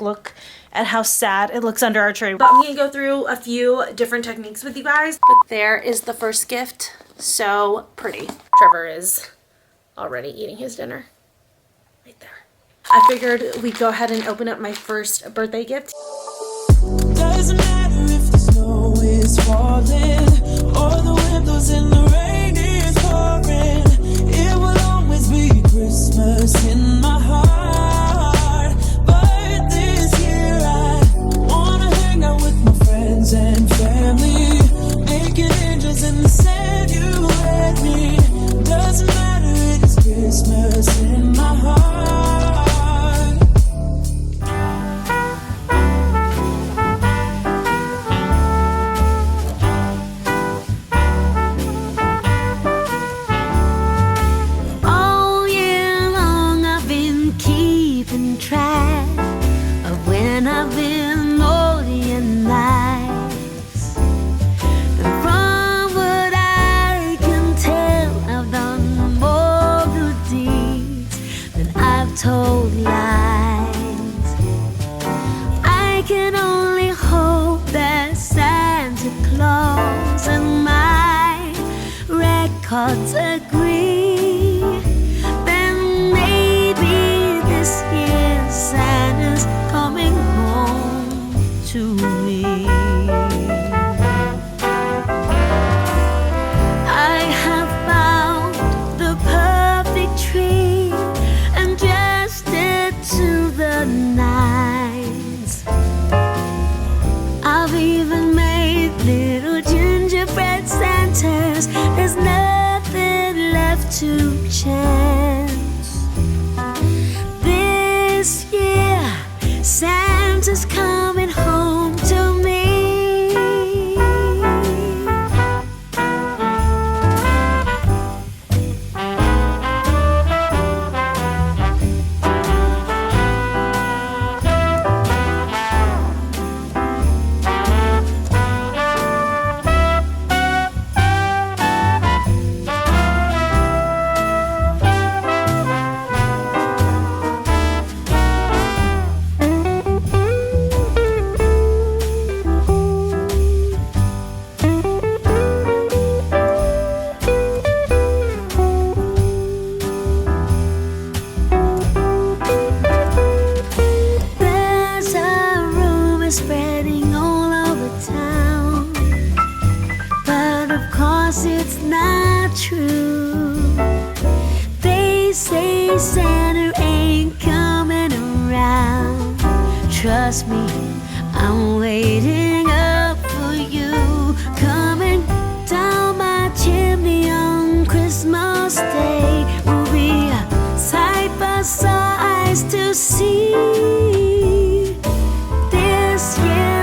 Look at how sad it looks under our tree. But I'm gonna go through a few different techniques with you guys. But there is the first gift. So pretty. Trevor is already eating his dinner right there. I figured we'd go ahead and open up my first birthday gift. Doesn't matter if the snow is falling or the wind blows and the rain is pouring. It will always be Christmas in my heart. But this year I wanna hang out with my friends and family, making angels in the sand, you and me. Doesn't matter, it is Christmas in my heart. Told lies. I can only hope that Santa Claus and my records agree. Then maybe this year Santa's coming home to me. I have found the perfect tree and to the nines. I've even made little gingerbread Santas. There's nothing left to chance. This year, Santa's coming home to me. Spreading all over town, but of course it's not true. They say Santa ain't coming around. Trust me, I'm waiting up for you, coming down my chimney on Christmas Day. We'll be side by side to see.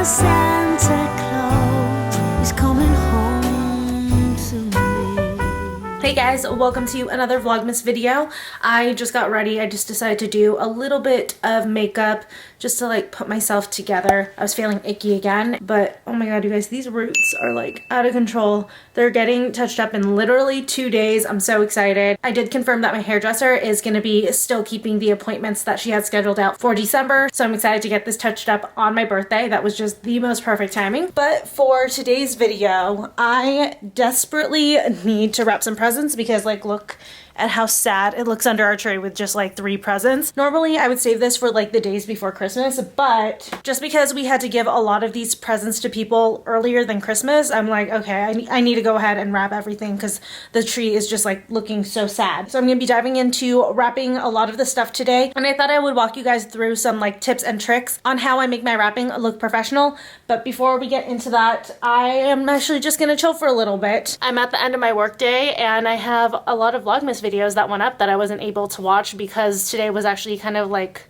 Santa Claus is coming home to me. Hey guys, welcome to another Vlogmas video. I just got ready. I just decided to do a little bit of makeup just to like put myself together. I was feeling icky again, but oh my god, you guys, these roots are like out of control. They're getting touched up in literally 2 days. I'm so excited. I did confirm that my hairdresser is going to be still keeping the appointments that she had scheduled out for December. So I'm excited to get this touched up on my birthday. That was just the most perfect timing. But for today's video, I desperately need to wrap some presents because like look at how sad it looks under our tree with just like 3 presents. Normally I would save this for like the days before Christmas, but just because we had to give a lot of these presents to people earlier than Christmas, I'm like, okay, I need to go ahead and wrap everything because the tree is just like looking so sad. So I'm gonna be diving into wrapping a lot of the stuff today, and I thought I would walk you guys through some like tips and tricks on how I make my wrapping look professional. But before we get into that, I am actually just gonna chill for a little bit. I'm at the end of my work day and I have a lot of Vlogmas videos that went up that I wasn't able to watch because today was actually kind of like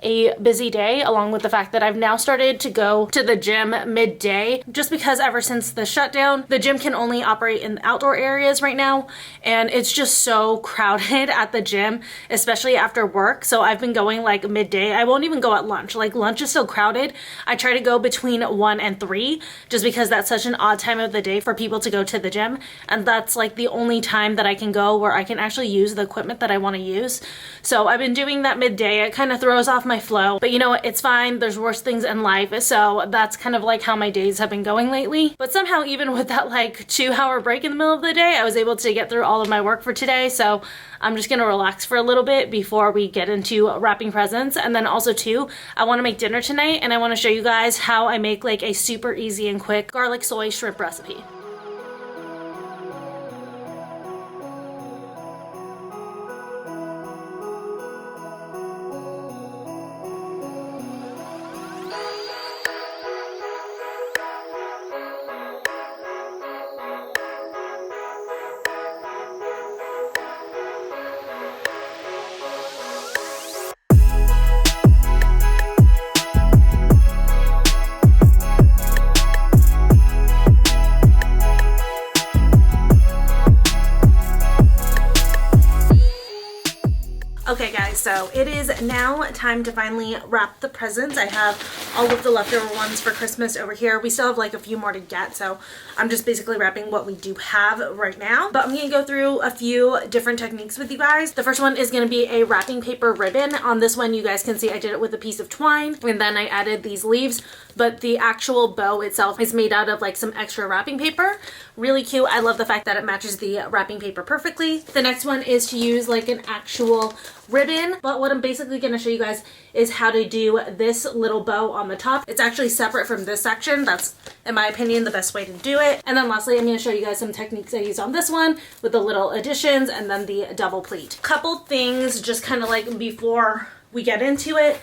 a busy day, along with the fact that I've now started to go to the gym midday, just because ever since the shutdown, the gym can only operate in outdoor areas right now, and it's just so crowded at the gym, especially after work. So I've been going like midday. I won't even go at lunch. Like lunch is still crowded. I try to go between 1 and 3 just because that's such an odd time of the day for people to go to the gym, and that's like the only time that I can go where I can actually use the equipment that I want to use. So I've been doing that midday. It kind of throws off my my flow. But you know what? It's fine. There's worse things in life. So that's kind of like how my days have been going lately. But somehow, even with that like 2-hour break in the middle of the day, I was able to get through all of my work for today. So I'm just gonna relax for a little bit before we get into wrapping presents. And then also too, I wanna make dinner tonight and I wanna show you guys how I make like a super easy and quick garlic soy shrimp recipe. Okay guys, so it is now time to finally wrap the presents. I have all of the leftover ones for Christmas over here. We still have like a few more to get, so I'm just basically wrapping what we do have right now. But I'm gonna go through a few different techniques with you guys. The first one is gonna be a wrapping paper ribbon. On this one, you guys can see I did it with a piece of twine, and then I added these leaves, but the actual bow itself is made out of like some extra wrapping paper. Really cute. I love the fact that it matches the wrapping paper perfectly. The next one is to use like an actual ribbon, but what I'm basically going to show you guys is how to do this little bow on the top. It's actually separate from this section. That's, in my opinion, the best way to do it. And then lastly, I'm going to show you guys some techniques I used on this one with the little additions and then the double pleat. Couple things just kind of like before we get into it.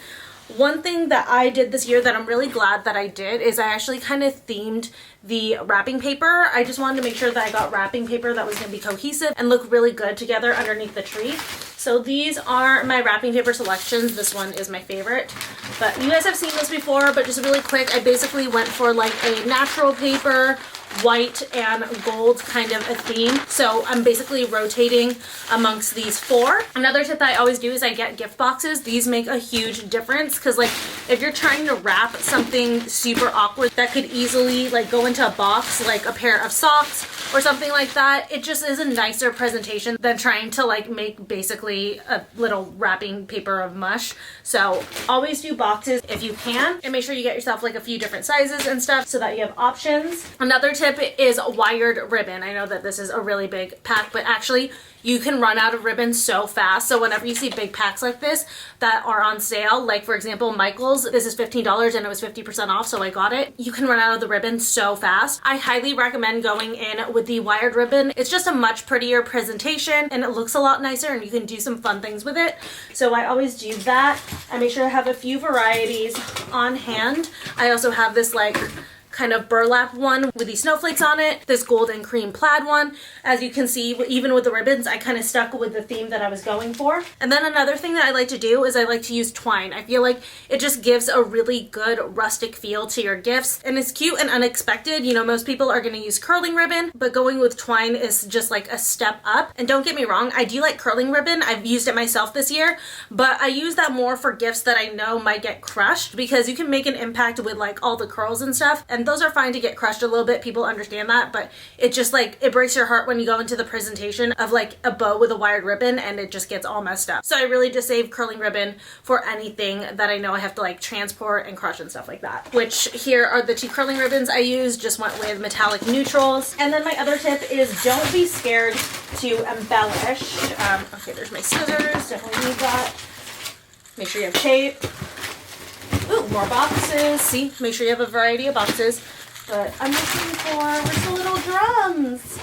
One thing that I did this year that I'm really glad that I did is I actually kind of themed the wrapping paper. I just wanted to make sure that I got wrapping paper that was going to be cohesive and look really good together underneath the tree. So these are my wrapping paper selections. This one is my favorite, but you guys have seen this before, but just really quick, I basically went for like a natural paper, white and gold kind of a theme. So I'm basically rotating amongst these four. Another tip that I always do is I get gift boxes. These make a huge difference because like if you're trying to wrap something super awkward that could easily like go into a box, like a pair of socks or something like that, it just is a nicer presentation than trying to like make basically a little wrapping paper of mush. So always do boxes if you can, and make sure you get yourself like a few different sizes and stuff so that you have options. Another tip is wired ribbon. I know that this is a really big pack, but actually you can run out of ribbon so fast. So whenever you see big packs like this that are on sale, like for example, Michael's, this is $15 and it was 50% off, so I got it. You can run out of the ribbon so fast. I highly recommend going in with the wired ribbon. It's just a much prettier presentation and it looks a lot nicer and you can do some fun things with it. So I always do that. I make sure I have a few varieties on hand. I also have this like kind of burlap one with these snowflakes on it, this gold and cream plaid one. As you can see, even with the ribbons, I kind of stuck with the theme that I was going for. And then another thing that I like to do is I like to use twine. I feel like it just gives a really good rustic feel to your gifts and it's cute and unexpected. You know, most people are going to use curling ribbon, but going with twine is just like a step up. And don't get me wrong, I do like curling ribbon. I've used it myself this year, but I use that more for gifts that I know might get crushed because you can make an impact with like all the curls and stuff. And those are fine to get crushed a little bit. People understand that, but it just like, it breaks your heart when you go into the presentation of like a bow with a wired ribbon and it just gets all messed up. So I really just save curling ribbon for anything that I know I have to like transport and crush and stuff like that. Which here are the two curling ribbons I use, just went with metallic neutrals. And then my other tip is don't be scared to embellish. Okay, there's my scissors, definitely need that. Make sure you have tape. Ooh, more boxes. See, make sure you have a variety of boxes. But I'm looking for, where's the little drums?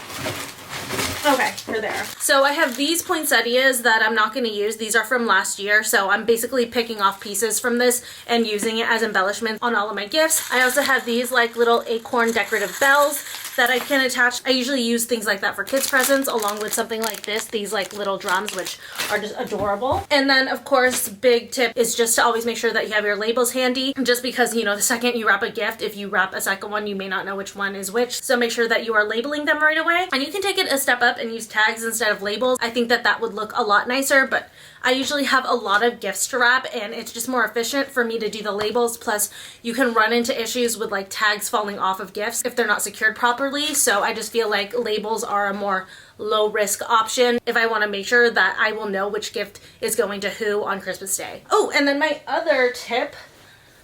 Okay, they're there. So I have these poinsettias that I'm not going to use. These are from last year, so I'm basically picking off pieces from this and using it as embellishment on all of my gifts. I also have these like little acorn decorative bells that I can attach. I usually use things like that for kids presents along with something like this, these like little drums, which are just adorable. And then of course, big tip is just to always make sure that you have your labels handy, just because, you know, the second you wrap a gift, if you wrap a second one, you may not know which one is which. So make sure that you are labeling them right away. And you can take it a step up up and use tags instead of labels, I think that that would look a lot nicer, but I usually have a lot of gifts to wrap and it's just more efficient for me to do the labels. Plus you can run into issues with like tags falling off of gifts if they're not secured properly. So I just feel like labels are a more low risk option if I want to make sure that I will know which gift is going to who on Christmas Day. Oh, and then my other tip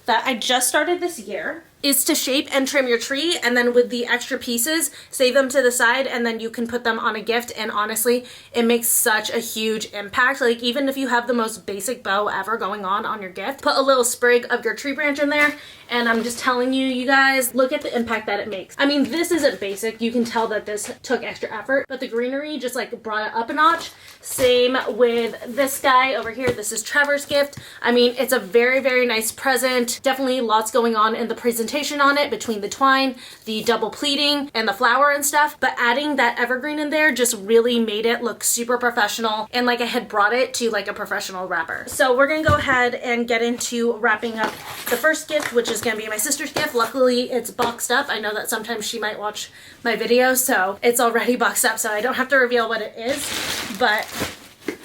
that I just started this year is to shape and trim your tree, and then with the extra pieces, save them to the side, and then you can put them on a gift. And honestly, it makes such a huge impact. Like even if you have the most basic bow ever going on your gift, put a little sprig of your tree branch in there, and I'm just telling you, you guys, look at the impact that it makes. I mean, this isn't basic. You can tell that this took extra effort, but the greenery just like brought it up a notch. Same with this guy over here. This is Trevor's gift. I mean, it's a very, very nice present. Definitely lots going on in the presentation on it between the twine, the double pleating, and the flower and stuff. But adding that evergreen in there just really made it look super professional and like I had brought it to like a professional wrapper. So we're gonna go ahead and get into wrapping up the first gift, which is gonna be my sister's gift. Luckily, it's boxed up. I know that sometimes she might watch my video, so it's already boxed up, so I don't have to reveal what it is, but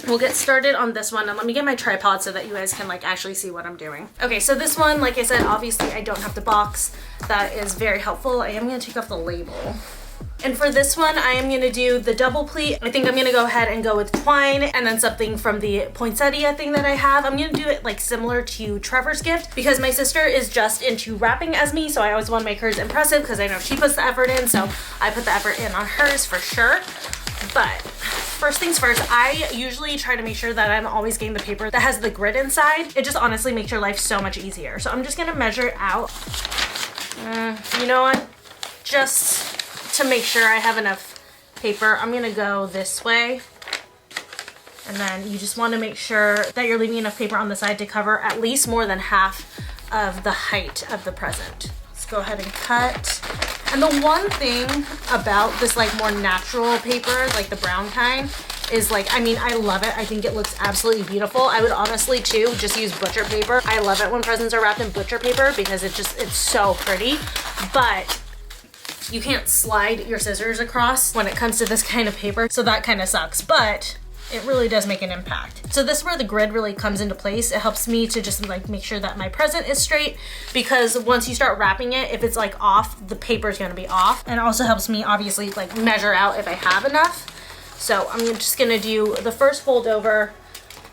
we'll get started on this one. And let me get my tripod so that you guys can like actually see what I'm doing. Okay, so this one, like I said, obviously I don't have to box. That is very helpful. I am gonna take off the label. And for this one, I am gonna do the double pleat. I think I'm gonna go ahead and go with twine and then something from the poinsettia thing that I have. I'm gonna do it like similar to Trevor's gift because my sister is just into wrapping as me, so I always wanna make hers impressive because I know she puts the effort in, so I put the effort in on hers for sure. But first things first, I usually try to make sure that I'm always getting the paper that has the grid inside. It just honestly makes your life so much easier. So I'm just gonna measure it out. You know what? Just to make sure I have enough paper, I'm gonna go this way. And then you just wanna make sure that you're leaving enough paper on the side to cover at least more than half of the height of the present. Let's go ahead and cut. And the one thing about this like more natural paper, like the brown kind, is like, I mean, I love it. I think it looks absolutely beautiful. I would honestly too just use butcher paper. I love it when presents are wrapped in butcher paper because it's so pretty. But you can't slide your scissors across when it comes to this kind of paper, so that kind of sucks, but it really does make an impact. So this is where the grid really comes into place. It helps me to just like make sure that my present is straight, because once you start wrapping it, if it's like off, the paper is gonna be off. And it also helps me obviously like measure out if I have enough. So I'm just gonna do the first fold over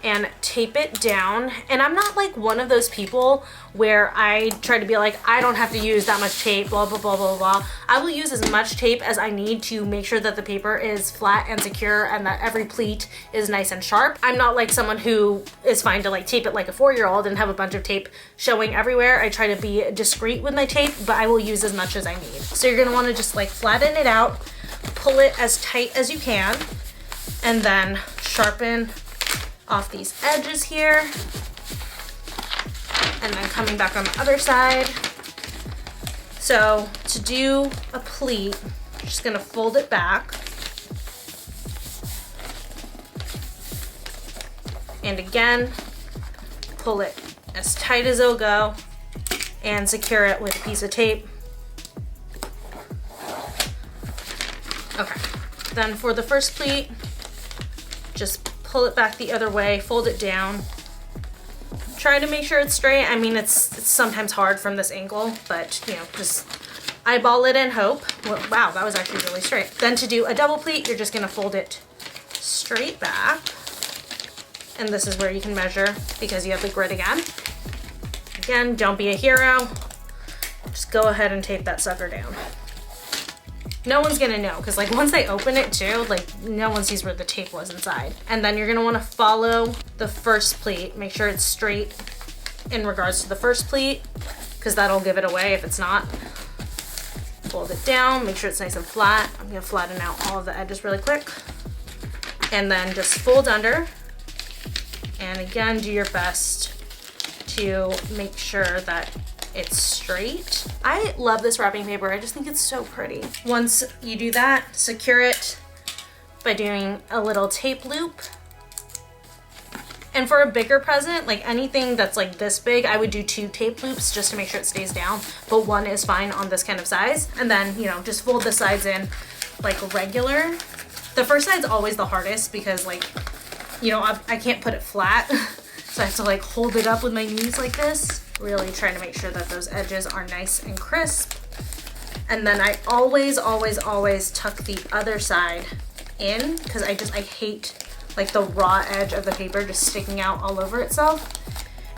and tape it down. And I'm not like one of those people where I try to be like, I don't have to use that much tape, blah, blah, blah, blah, blah. I will use as much tape as I need to make sure that the paper is flat and secure and that every pleat is nice and sharp. I'm not like someone who is fine to like tape it like a 4-year-old and have a bunch of tape showing everywhere. I try to be discreet with my tape, but I will use as much as I need. So you're gonna wanna just like flatten it out, pull it as tight as you can, and then sharpen off these edges here, and then coming back on the other side. So to do a pleat, I'm just gonna fold it back, and again pull it as tight as it'll go and secure it with a piece of tape. Okay, then for the first pleat, just pull it back the other way, fold it down. Try to make sure it's straight. I mean, it's sometimes hard from this angle, but you know, just eyeball it and hope. Well, wow, that was actually really straight. Then to do a double pleat, you're just gonna fold it straight back. And this is where you can measure because you have the grid again. Again, don't be a hero. Just go ahead and tape that sucker down. No one's gonna know, because like once they open it too, like no one sees where the tape was inside. And then you're gonna wanna follow the first pleat. Make sure it's straight in regards to the first pleat, because that'll give it away if it's not. Fold it down, make sure it's nice and flat. I'm gonna flatten out all of the edges really quick. And then just fold under. And again, do your best to make sure that it's straight. I love this wrapping paper. I just think it's so pretty. Once you do that, secure it by doing a little tape loop. And for a bigger present, like anything that's like this big, I would do 2 tape loops just to make sure it stays down, but 1 is fine on this kind of size. And then, you know, just fold the sides in like regular. The first side's always the hardest because, like, you know, I can't put it flat. So I have to like hold it up with my knees like this. Really trying to make sure that those edges are nice and crisp. And then I always tuck the other side in because I hate like the raw edge of the paper just sticking out all over itself.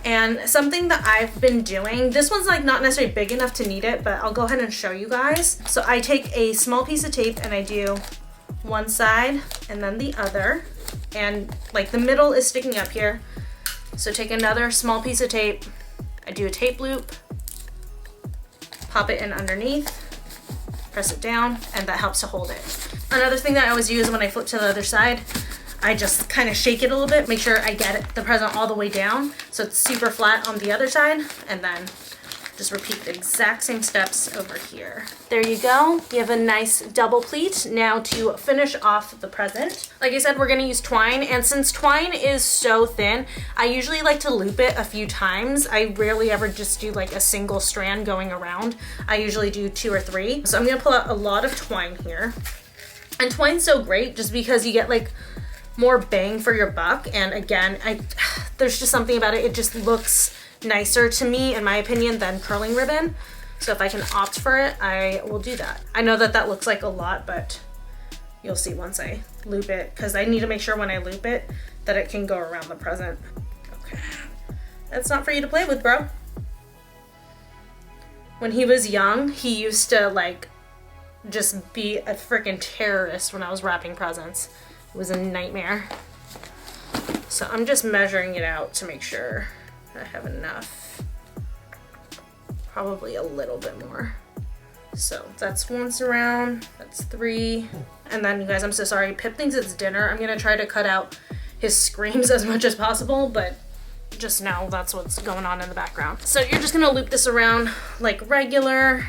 And something that I've been doing, this one's like not necessarily big enough to need it, but I'll go ahead and show you guys. So I take a small piece of tape and I do one side and then the other. And like the middle is sticking up here. So take another small piece of tape, I do a tape loop, pop it in underneath, press it down, and that helps to hold it. Another thing that I always use when I flip to the other side, I just kind of shake it a little bit, make sure I get the present all the way down so it's super flat on the other side, and then just repeat the exact same steps over here. There you go. You have a nice double pleat. Now to finish off the present. Like I said, we're gonna use twine, and since twine is so thin, I usually like to loop it a few times. I rarely ever just do like a single strand going around. I usually do 2 or 3. So I'm gonna pull out a lot of twine here. And twine's so great just because you get like more bang for your buck. And again, there's just something about it. It just looks nicer to me, in my opinion, than curling ribbon. So if I can opt for it, I will do that. I know that that looks like a lot, but you'll see once I loop it, because I need to make sure when I loop it that it can go around the present. Okay. That's not for you to play with, bro. When he was young, he used to like just be a freaking terrorist when I was wrapping presents. It was a nightmare. So I'm just measuring it out to make sure I have enough. Probably a little bit more. So that's once around, that's 3. And then you guys, I'm so sorry, Pip thinks it's dinner. I'm gonna try to cut out his screams as much as possible, but just know that's what's going on in the background. So you're just gonna loop this around like regular.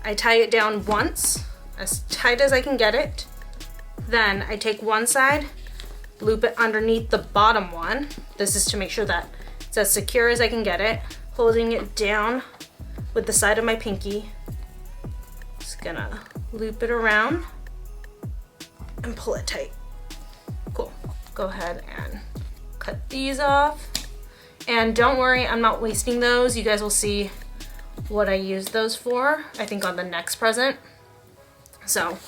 I tie it down once, as tight as I can get it. Then I take one side, loop it underneath the bottom one. This is to make sure that it's as secure as I can get it. Holding it down with the side of my pinky. Just gonna loop it around and pull it tight. Cool. Go ahead and cut these off. And don't worry, I'm not wasting those. You guys will see what I use those for, I think on the next present. So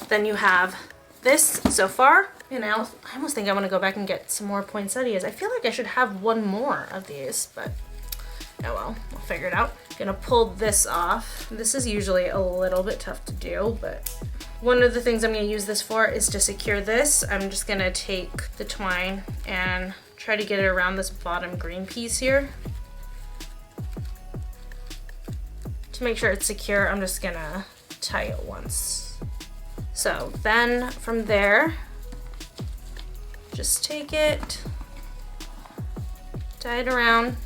then you have this so far. And I almost think I want to go back and get some more poinsettias. I feel like I should have one more of these, but oh well, we'll figure it out. Gonna pull this off. This is usually a little bit tough to do, but one of the things I'm gonna use this for is to secure this. I'm just gonna take the twine and try to get it around this bottom green piece here. To make sure it's secure, I'm just gonna tie it once. So then from there, just take it, tie it around,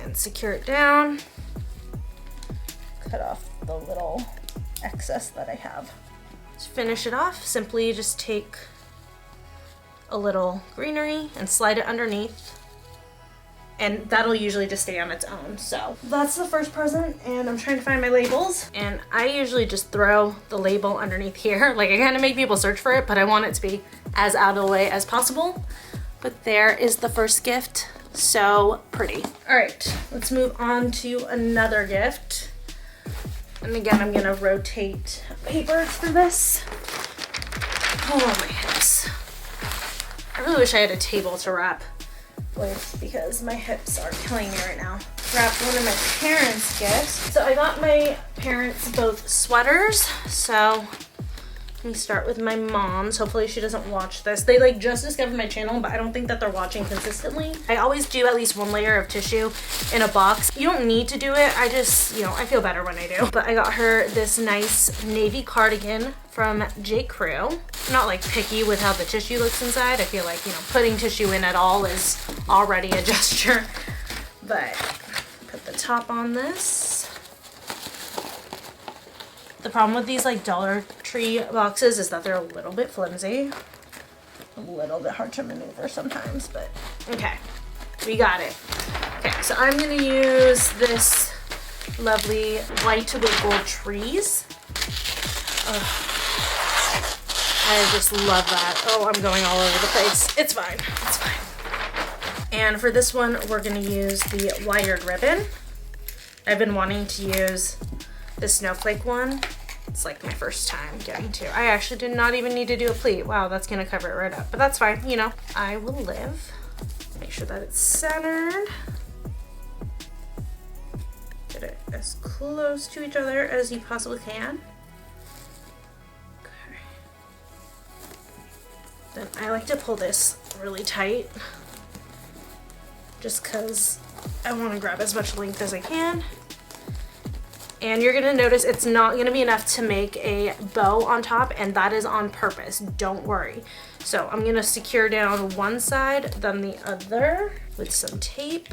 and secure it down. Cut off the little excess that I have. To finish it off, simply just take a little greenery and slide it underneath. And that'll usually just stay on its own. So that's the first present, and I'm trying to find my labels. And I usually just throw the label underneath here. Like, I kind of make people search for it, but I want it to be as out of the way as possible. But there is the first gift. So pretty. All right, let's move on to another gift. And again, I'm gonna rotate paper for this. Oh, my hips. I really wish I had a table to wrap with because my hips are killing me right now. Wrapped one of my parents' gifts. So I got my parents both sweaters. So let me start with my mom's. Hopefully she doesn't watch this. They like just discovered my channel, but I don't think that they're watching consistently. I always do at least one layer of tissue in a box. You don't need to do it. I just, you know, I feel better when I do. But I got her this nice navy cardigan from J. Crew. I'm not like picky with how the tissue looks inside. I feel like, you know, putting tissue in at all is already a gesture. But put the top on this. The problem with these like Dollar Tree boxes is that they're a little bit flimsy. A little bit hard to maneuver sometimes, but okay, we got it. Okay, So I'm gonna use this lovely white with gold trees. I just love that. Oh, I'm going all over the place. It's fine. It's fine. And for this one, we're going to use the wired ribbon. I've been wanting to use the snowflake one. It's like my first time getting to. I actually did not even need to do a pleat. Wow, that's going to cover it right up. But that's fine. You know, I will live. Make sure that it's centered. Get it as close to each other as you possibly can. Then I like to pull this really tight just because I want to grab as much length as I can. And you're going to notice it's not going to be enough to make a bow on top, and that is on purpose. Don't worry. So I'm going to secure down one side, then the other with some tape.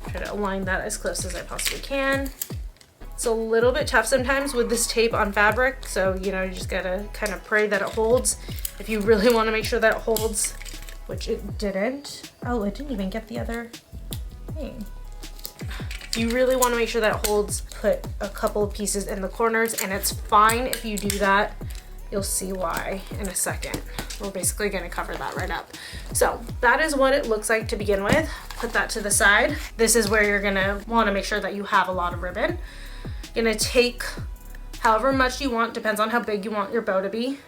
Try to align that as close as I possibly can. It's a little bit tough sometimes with this tape on fabric, so you know, you just gotta kind of pray that it holds. If you really want to make sure that it holds, which it didn't. Oh, it didn't even get the other thing. If you really want to make sure that it holds, put a couple of pieces in the corners, and it's fine if you do that. You'll see why in a second. We're basically going to cover that right up. So that is what it looks like to begin with. Put that to the side. This is where you're going to want to make sure that you have a lot of ribbon. You're going to take however much you want, depends on how big you want your bow to be.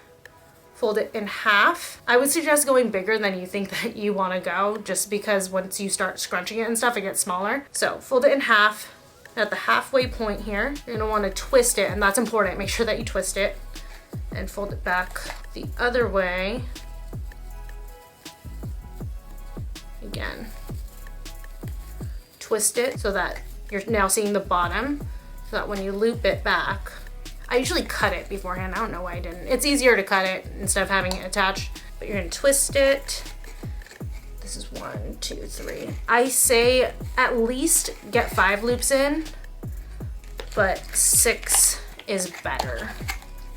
Fold it in half. I would suggest going bigger than you think that you want to go, just because once you start scrunching it and stuff, it gets smaller. So fold it in half. At the halfway point here, you're going to want to twist it, and that's important. Make sure that you twist it and fold it back the other way. Again, twist it so that you're now seeing the bottom, so that when you loop it back, I usually cut it beforehand. I don't know why I didn't. It's easier to cut it instead of having it attached, but you're gonna twist it. This is 1, 2, 3. I say at least get 5 loops in, but 6 is better.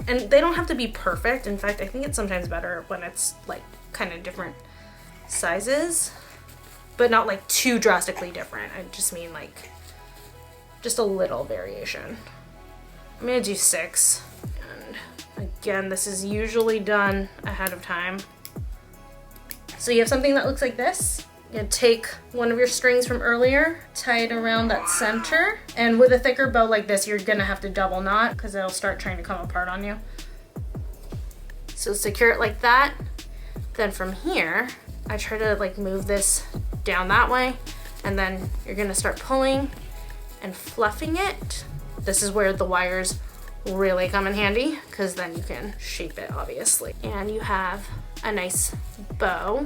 And they don't have to be perfect. In fact, I think it's sometimes better when it's like kind of different sizes, but not like too drastically different. I just mean like just a little variation. I'm gonna do 6. And again, this is usually done ahead of time. So you have something that looks like this. You take one of your strings from earlier, tie it around that center, and with a thicker bow like this, you're gonna have to double knot because it'll start trying to come apart on you. So secure it like that. Then from here, I try to like move this down that way, and then you're gonna start pulling and fluffing it. This is where the wires really come in handy, because then you can shape it, obviously. And you have a nice bow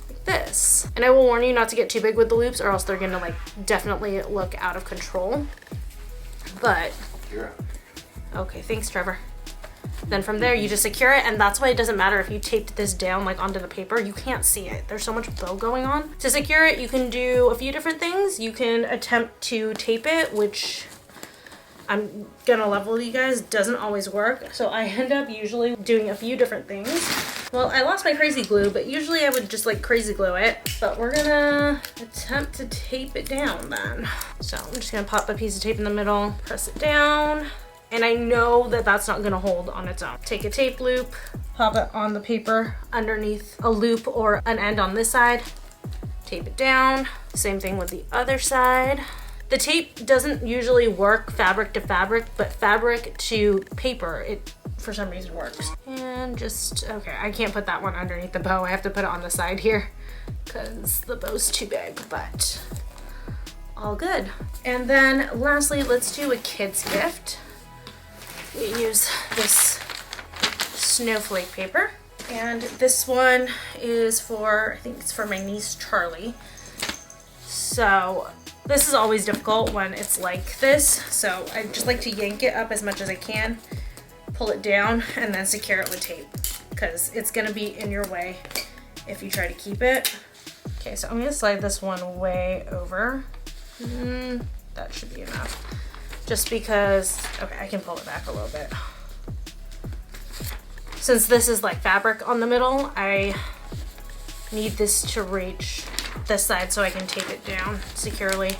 like this. And I will warn you not to get too big with the loops, or else they're gonna like definitely look out of control. But, okay, thanks, Trevor. Then from there, you just secure it, and that's why it doesn't matter if you taped this down like onto the paper. You can't see it. There's so much bow going on. To secure it, you can do a few different things. You can attempt to tape it, which I'm gonna level with you guys, doesn't always work. So I end up usually doing a few different things. Well, I lost my crazy glue, but usually I would just like crazy glue it. But we're gonna attempt to tape it down then. So I'm just gonna pop a piece of tape in the middle, press it down. And I know that that's not gonna hold on its own. Take a tape loop, pop it on the paper underneath a loop or an end on this side, tape it down. Same thing with the other side. The tape doesn't usually work fabric to fabric, but fabric to paper, it for some reason works. And just, okay, I can't put that one underneath the bow. I have to put it on the side here because the bow's too big, but all good. And then lastly, let's do a kid's gift. We use this snowflake paper, and this one is for, I think it's for my niece Charlie. So this is always difficult when it's like this, so I just like to yank it up as much as I can, pull it down, and then secure it with tape, because it's gonna be in your way if you try to keep it. Okay, so I'm gonna slide this one way over. That should be enough. Just because, okay, I can pull it back a little bit. since this is like fabric on the middle, I need this to reach this side so I can tape it down securely.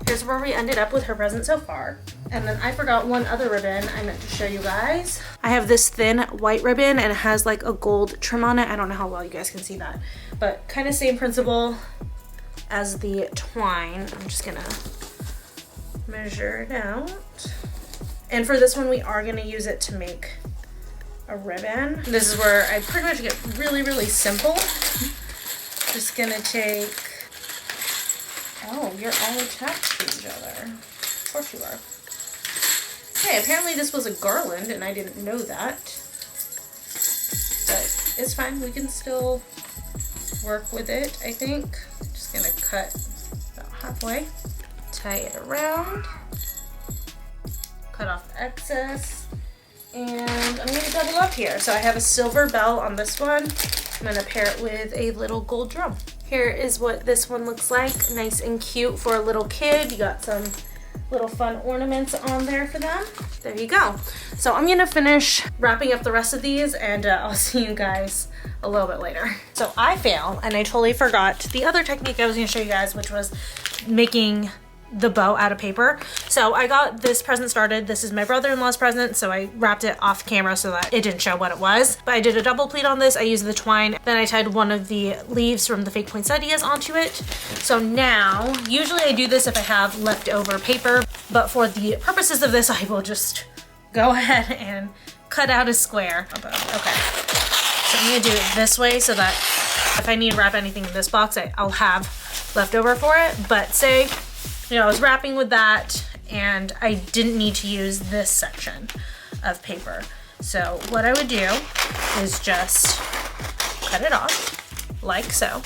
Here's where we ended up with her present so far. And then I forgot one other ribbon I meant to show you guys. I have this thin white ribbon and it has like a gold trim on it. I don't know how well you guys can see that, but kind of same principle as the twine. I'm just gonna measure it out. And for this one, we are gonna use it to make a ribbon. This is where I pretty much get really, really simple. Just gonna take, oh, you're all attached to each other. Of course you are. Okay, apparently this was a garland and I didn't know that. But it's fine, we can still work with it, I think. Just gonna cut about halfway, tie it around, cut off the excess, and I'm gonna double up here. So I have a silver bell on this one. I'm gonna pair it with a little gold drum. Here is what this one looks like. Nice and cute for a little kid. You got some little fun ornaments on there for them. There you go. So I'm gonna finish wrapping up the rest of these and I'll see you guys a little bit later. So I fail and I totally forgot the other technique I was gonna show you guys, which was making the bow out of paper. So I got this present started. This is my brother-in-law's present, so I wrapped it off camera so that it didn't show what it was. But I did a double pleat on this. I used the twine, then I tied one of the leaves from the fake poinsettias onto it. So now, usually I do this if I have leftover paper, but for the purposes of this, I will just go ahead and cut out a square. Okay, so I'm gonna do it this way so that if I need to wrap anything in this box, I'll have leftover for it. But say, you know, I was wrapping with that and I didn't need to use this section of paper. So what I would do is just cut it off like so.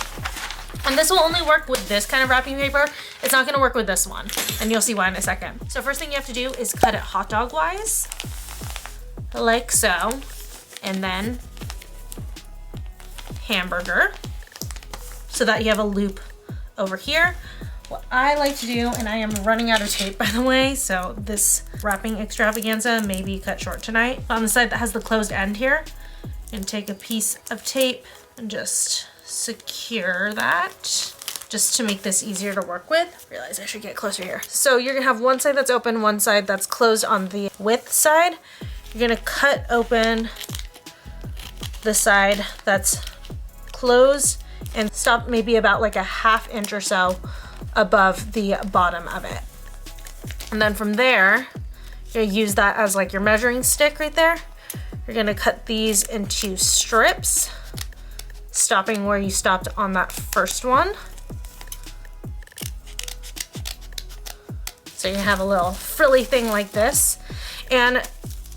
And this will only work with this kind of wrapping paper. It's not gonna work with this one, and you'll see why in a second. So first thing you have to do is cut it hot dog wise, like so, and then hamburger, so that you have a loop over here. What I like to do, and I am running out of tape by the way, so this wrapping extravaganza may be cut short tonight. On the side that has the closed end here, and take a piece of tape and just secure that, just to make this easier to work with. Realize I should get closer here. So you're gonna have one side that's open, one side that's closed on the width side. You're gonna cut open the side that's closed and stop maybe about like a 1/2 inch or so above the bottom of it. And then from there, you're gonna use that as like your measuring stick right there. You're gonna cut these into strips, stopping where you stopped on that first one. So you have a little frilly thing like this. And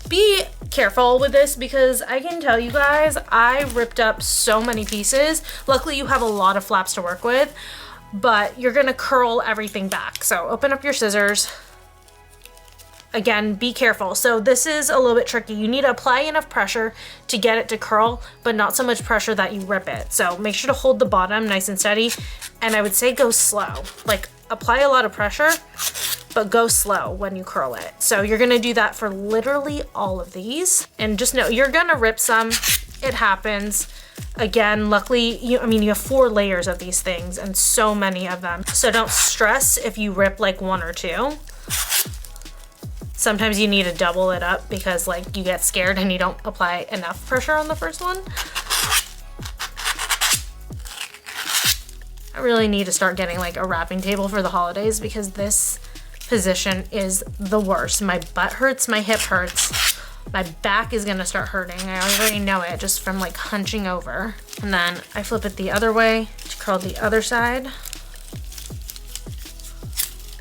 be careful with this because I can tell you guys, I ripped up so many pieces. Luckily you have a lot of flaps to work with, but you're gonna curl everything back. So open up your scissors. Again, be careful. So this is a little bit tricky. You need to apply enough pressure to get it to curl, but not so much pressure that you rip it. So make sure to hold the bottom nice and steady. And I would say go slow. Like apply a lot of pressure, but go slow when you curl it. So you're gonna do that for literally all of these. And just know, you're gonna rip some, it happens. Again, luckily, you have 4 layers of these things and so many of them. So don't stress if you rip like 1 or 2. Sometimes you need to double it up because like you get scared and you don't apply enough pressure on the first one. I really need to start getting like a wrapping table for the holidays because this position is the worst. My butt hurts, my hip hurts. My back is gonna start hurting. I already know it just from like hunching over. And then I flip it the other way to curl the other side.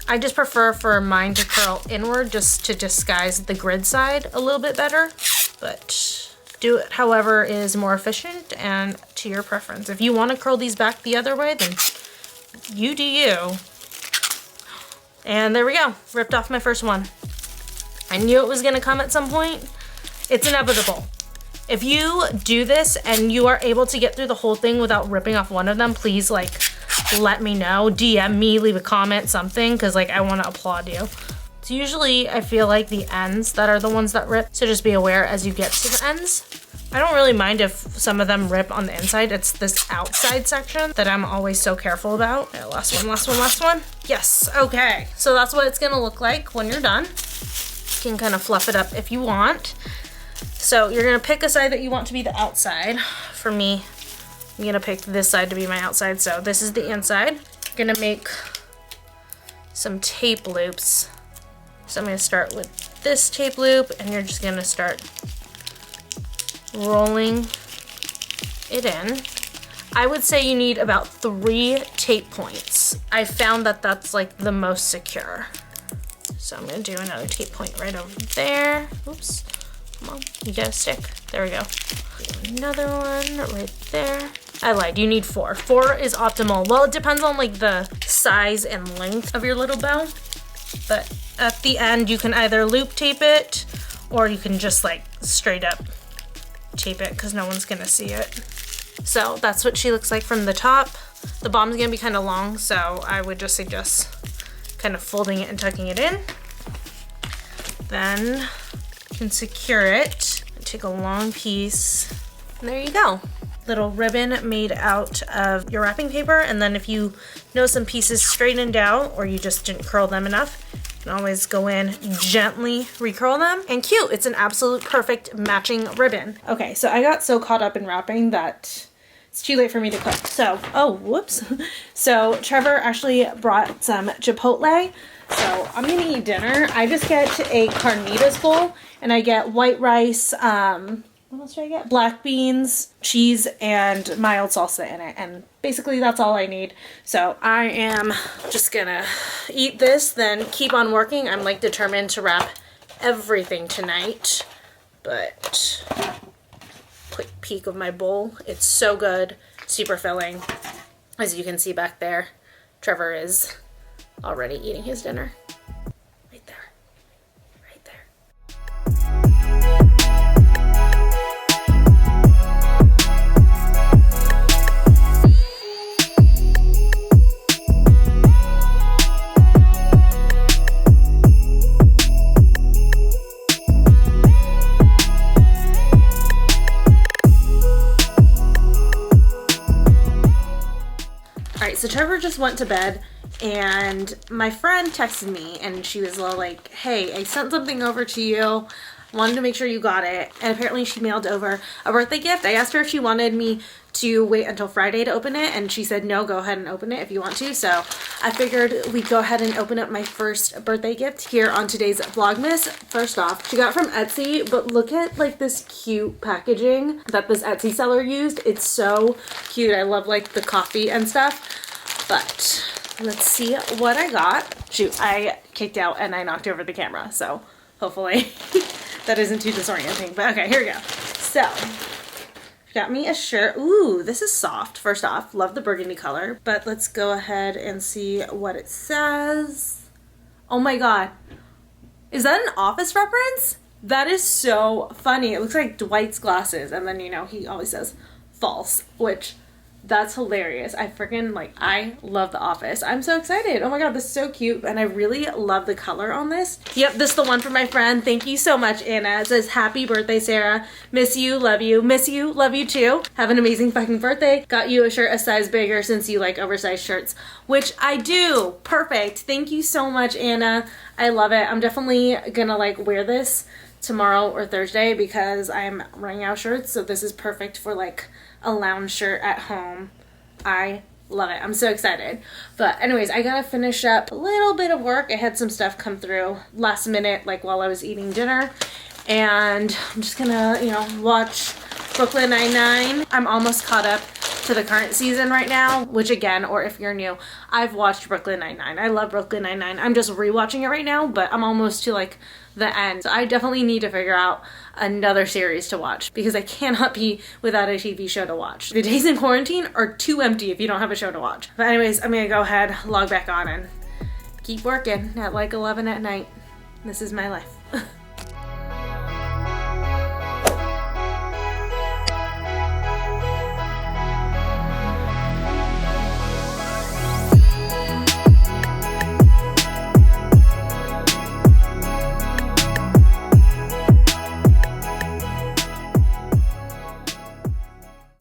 I just prefer for mine to curl inward just to disguise the grid side a little bit better, but do it however is more efficient and to your preference. If you wanna curl these back the other way, then you do you. And there we go, ripped off my first one. I knew it was gonna come at some point. It's inevitable. If you do this and you are able to get through the whole thing without ripping off one of them, please like let me know, DM me, leave a comment, something, because like I want to applaud you. It's usually, I feel like, the ends that are the ones that rip, so just be aware as you get to the ends. I don't really mind if some of them rip on the inside. It's this outside section that I'm always so careful about. Okay, last one, last one, last one. Yes, okay. So that's what it's gonna look like when you're done. You can kind of fluff it up if you want. So you're gonna pick a side that you want to be the outside. For me, I'm gonna pick this side to be my outside, so this is the inside. I'm gonna make some tape loops. So I'm gonna start with this tape loop, and you're just gonna start rolling it in. I would say you need about 3 tape points. I found that that's like the most secure. So I'm gonna do another tape point right over there. Oops, come on, you gotta stick. There we go. Do another one right there. I lied, you need 4. 4 is optimal. Well, it depends on like the size and length of your little bow, but at the end you can either loop tape it or you can just like straight up tape it because no one's gonna see it. So that's what she looks like from the top. The bottom's gonna be kind of long, so I would just suggest kind of folding it and tucking it in. Then you can secure it and take a long piece, and there you go. Little ribbon made out of your wrapping paper, and then if you know some pieces straightened out or you just didn't curl them enough, you can always go in, gently recurl them, and cute. It's an absolute perfect matching ribbon. Okay, so I got so caught up in wrapping that it's too late for me to cook. So, oh, whoops. So Trevor actually brought some Chipotle. So I'm gonna eat dinner. I just get a carnitas bowl, and I get white rice, what else do I get? Black beans, cheese, and mild salsa in it. And basically that's all I need. So I am just gonna eat this, then keep on working. I'm like determined to wrap everything tonight. But quick peek of my bowl. It's so good, super filling. As you can see back there, Trevor is already eating his dinner. Right there, right there. So Trevor just went to bed, and my friend texted me, and she was like, hey, I sent something over to you. Wanted to make sure you got it. And apparently she mailed over a birthday gift. I asked her if she wanted me to wait until Friday to open it, and she said, no, go ahead and open it if you want to. So I figured we'd go ahead and open up my first birthday gift here on today's Vlogmas. First off, she got from Etsy, but look at like this cute packaging that this Etsy seller used. It's so cute. I love like the coffee and stuff. But let's see what I got. Shoot, I kicked out and I knocked over the camera, so hopefully that isn't too disorienting. But okay, here we go. So, she got me a shirt. Ooh, this is soft. First off, love the burgundy color. But let's go ahead and see what it says. Oh my god. Is that an Office reference? That is so funny. It looks like Dwight's glasses. And then, you know, he always says false, which... that's hilarious. I freaking like, I love The Office. I'm so excited. Oh my god, this is so cute. And I really love the color on this. Yep, this is the one for my friend. Thank you so much, Anna. It says, happy birthday, Sarah. Miss you, love you. Miss you, love you too. Have an amazing fucking birthday. Got you a shirt a size bigger since you like oversized shirts, which I do. Perfect. Thank you so much, Anna. I love it. I'm definitely gonna like wear this tomorrow or Thursday because I'm running out of shirts. So this is perfect for like a lounge shirt at home. I love it. I'm so excited. But anyways, I gotta finish up a little bit of work. I had some stuff come through last minute, like while I was eating dinner. And I'm just gonna, you know, watch Brooklyn Nine-Nine. I'm almost caught up to the current season right now, which again, or if you're new, I've watched Brooklyn Nine-Nine. I love Brooklyn Nine-Nine. I'm just rewatching it right now, but I'm almost to like the end. So I definitely need to figure out another series to watch because I cannot be without a TV show to watch. The days in quarantine are too empty if you don't have a show to watch. But anyways, I'm gonna go ahead, log back on and keep working at like 11 at night. This is my life.